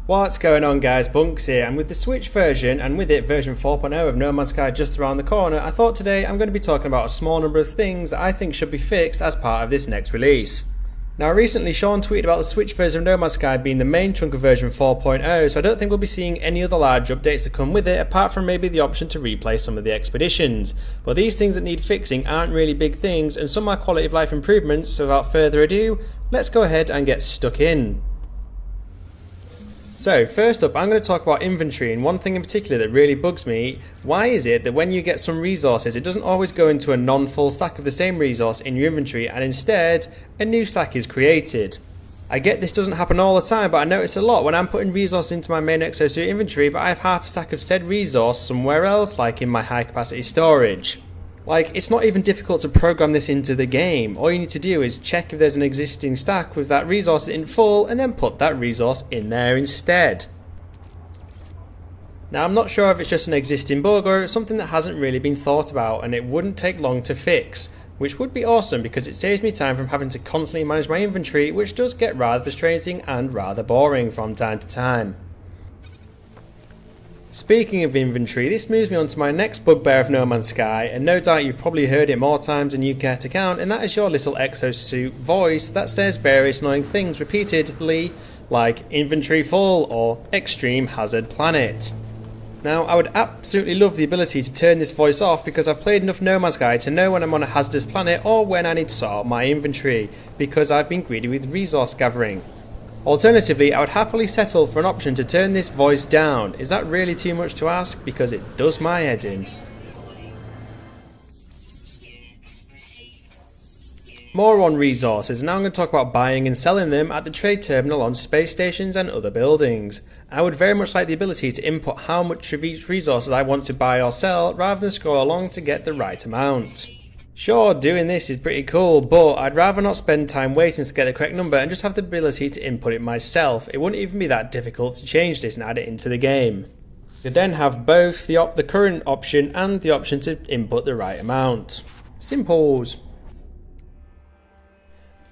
What's going on guys, Bunks here, and with the Switch version and with it version 4.0 of No Man's Sky just around the corner, I thought today I'm going to be talking about a small number of things that I think should be fixed as part of this next release. Now recently Sean tweeted about the Switch version of No Man's Sky being the main chunk of version 4.0, so I don't think we'll be seeing any other large updates that come with it apart from maybe the option to replay some of the expeditions. But these things that need fixing aren't really big things and some are quality of life improvements, so without further ado, let's go ahead and get stuck in. So first up, I'm going to talk about inventory, and one thing in particular that really bugs me. Why is it that when you get some resources it doesn't always go into a non-full stack of the same resource in your inventory and instead a new stack is created? I get this doesn't happen all the time, but I notice a lot when I'm putting resources into my main Exosuit inventory but I have half a stack of said resource somewhere else, like in my high capacity storage. Like, it's not even difficult to program this into the game. All you need to do is check if there's an existing stack with that resource in full and then put that resource in there instead. Now I'm not sure if it's just an existing bug or it's something that hasn't really been thought about, and it wouldn't take long to fix, which would be awesome because it saves me time from having to constantly manage my inventory, which does get rather frustrating and rather boring from time to time. Speaking of inventory, this moves me on to my next bugbear of No Man's Sky, and no doubt you've probably heard it more times than you care to count, and that is your little Exosuit voice that says various annoying things repeatedly, like inventory full or extreme hazard planet. Now I would absolutely love the ability to turn this voice off because I've played enough No Man's Sky to know when I'm on a hazardous planet or when I need to sort out my inventory, because I've been greedy with resource gathering. Alternatively, I would happily settle for an option to turn this voice down. Is that really too much to ask? Because it does my head in. More on resources, and now I'm going to talk about buying and selling them at the trade terminal on space stations and other buildings. I would very much like the ability to input how much of each resources I want to buy or sell rather than scroll along to get the right amount. Sure, doing this is pretty cool, but I'd rather not spend time waiting to get the correct number and just have the ability to input it myself. It wouldn't even be that difficult to change this and add it into the game. You then have both the current option and the option to input the right amount. Simples.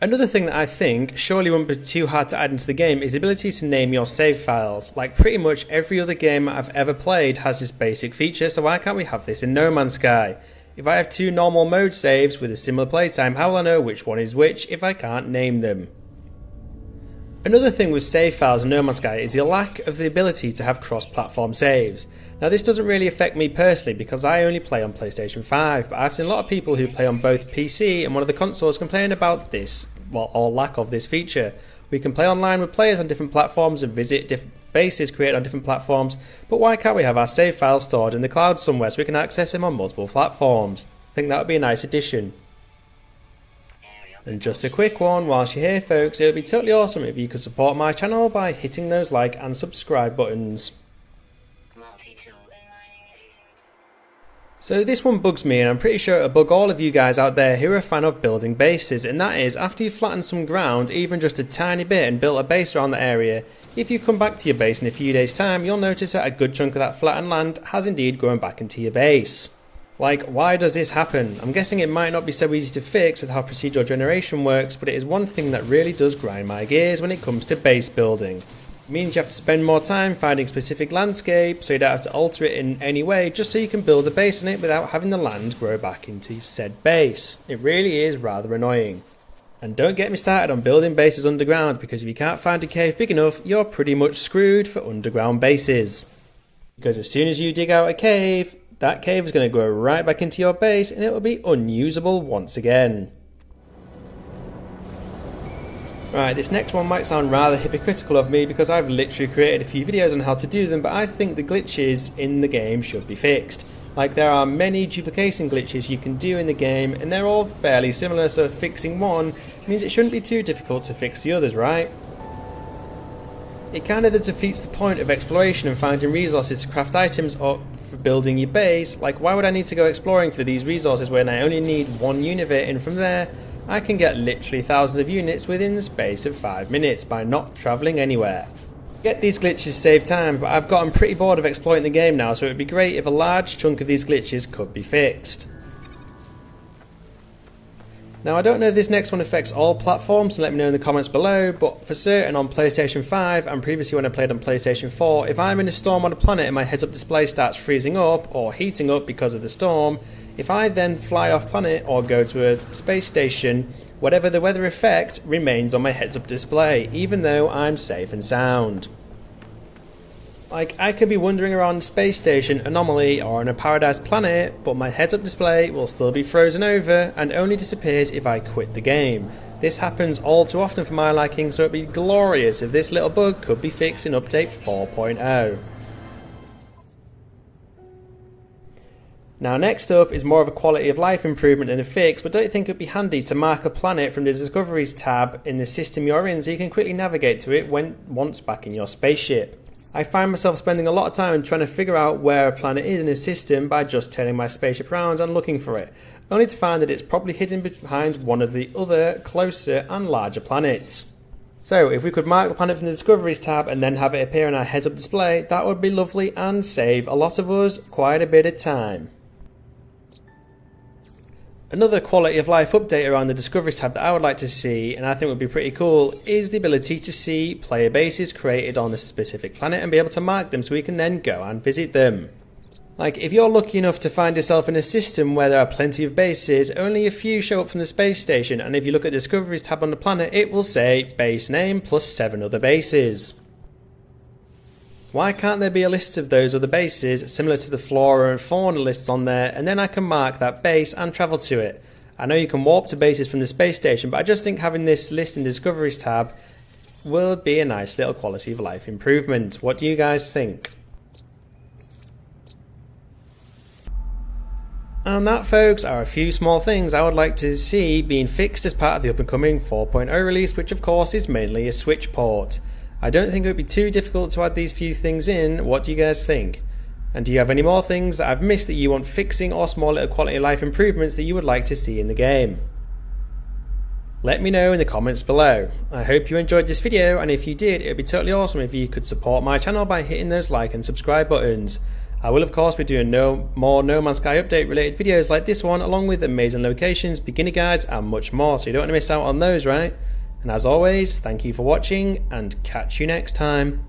Another thing that I think surely won't be too hard to add into the game is the ability to name your save files. Like pretty much every other game I've ever played has this basic feature, so why can't we have this in No Man's Sky? If I have two normal mode saves with a similar playtime, how will I know which one is which if I can't name them? Another thing with save files in No Man's Sky is the lack of the ability to have cross-platform saves. Now this doesn't really affect me personally because I only play on PlayStation 5, but I've seen a lot of people who play on both PC and one of the consoles complain about this, well, or lack of this feature. We can play online with players on different platforms and visit different bases created on different platforms, but why can't we have our save files stored in the cloud somewhere so we can access them on multiple platforms? I think that would be a nice addition. And just a quick one whilst you're here folks, it would be totally awesome if you could support my channel by hitting those like and subscribe buttons. So this one bugs me, and I'm pretty sure it'll bug all of you guys out there who are a fan of building bases, and that is after you've flattened some ground even just a tiny bit and built a base around the area, if you come back to your base in a few days time you'll notice that a good chunk of that flattened land has indeed grown back into your base. Like, why does this happen? I'm guessing it might not be so easy to fix with how procedural generation works, but it is one thing that really does grind my gears when it comes to base building. It means you have to spend more time finding specific landscape so you don't have to alter it in any way just so you can build a base on it without having the land grow back into said base. It really is rather annoying. And don't get me started on building bases underground, because if you can't find a cave big enough you're pretty much screwed for underground bases. Because as soon as you dig out a cave, that cave is going to go right back into your base and it will be unusable once again. Right, this next one might sound rather hypocritical of me because I've literally created a few videos on how to do them, but I think the glitches in the game should be fixed. Like, there are many duplication glitches you can do in the game and they're all fairly similar, so fixing one means it shouldn't be too difficult to fix the others, right? It kind of defeats the point of exploration and finding resources to craft items or for building your base. Like, why would I need to go exploring for these resources when I only need one unit and from there I can get literally thousands of units within the space of 5 minutes by not travelling anywhere. Get these glitches save time, but I've gotten pretty bored of exploiting the game now, so it would be great if a large chunk of these glitches could be fixed. Now I don't know if this next one affects all platforms, so let me know in the comments below, but for certain on PlayStation 5 and previously when I played on PlayStation 4, if I'm in a storm on a planet and my heads up display starts freezing up or heating up because of the storm, if I then fly off planet or go to a space station, whatever the weather effect remains on my heads up display, even though I'm safe and sound. Like, I could be wandering around a space station anomaly or on a paradise planet, but my heads up display will still be frozen over and only disappears if I quit the game. This happens all too often for my liking, so it'd be glorious if this little bug could be fixed in update 4.0. Now next up is more of a quality of life improvement than a fix, but don't you think it would be handy to mark a planet from the Discoveries tab in the system you're in so you can quickly navigate to it once back in your spaceship? I find myself spending a lot of time trying to figure out where a planet is in a system by just turning my spaceship around and looking for it, only to find that it's probably hidden behind one of the other closer and larger planets. So if we could mark the planet from the Discoveries tab and then have it appear on our heads up display, that would be lovely and save a lot of us quite a bit of time. Another quality of life update around the Discoveries tab that I would like to see, and I think would be pretty cool, is the ability to see player bases created on a specific planet and be able to mark them so we can then go and visit them. Like, if you're lucky enough to find yourself in a system where there are plenty of bases, only a few show up from the space station, and if you look at the Discoveries tab on the planet, it will say base name plus 7 other bases. Why can't there be a list of those other bases similar to the flora and fauna lists on there, and then I can mark that base and travel to it? I know you can warp to bases from the space station, but I just think having this list in the Discoveries tab will be a nice little quality of life improvement. What do you guys think? And that, folks, are a few small things I would like to see being fixed as part of the up and coming 4.0 release, which of course is mainly a Switch port. I don't think it would be too difficult to add these few things in. What do you guys think? And do you have any more things that I've missed that you want fixing or small little quality of life improvements that you would like to see in the game? Let me know in the comments below. I hope you enjoyed this video, and if you did, it would be totally awesome if you could support my channel by hitting those like and subscribe buttons. I will of course be doing more No Man's Sky update related videos like this one, along with amazing locations, beginner guides and much more, so you don't want to miss out on those, right? And as always, thank you for watching and catch you next time.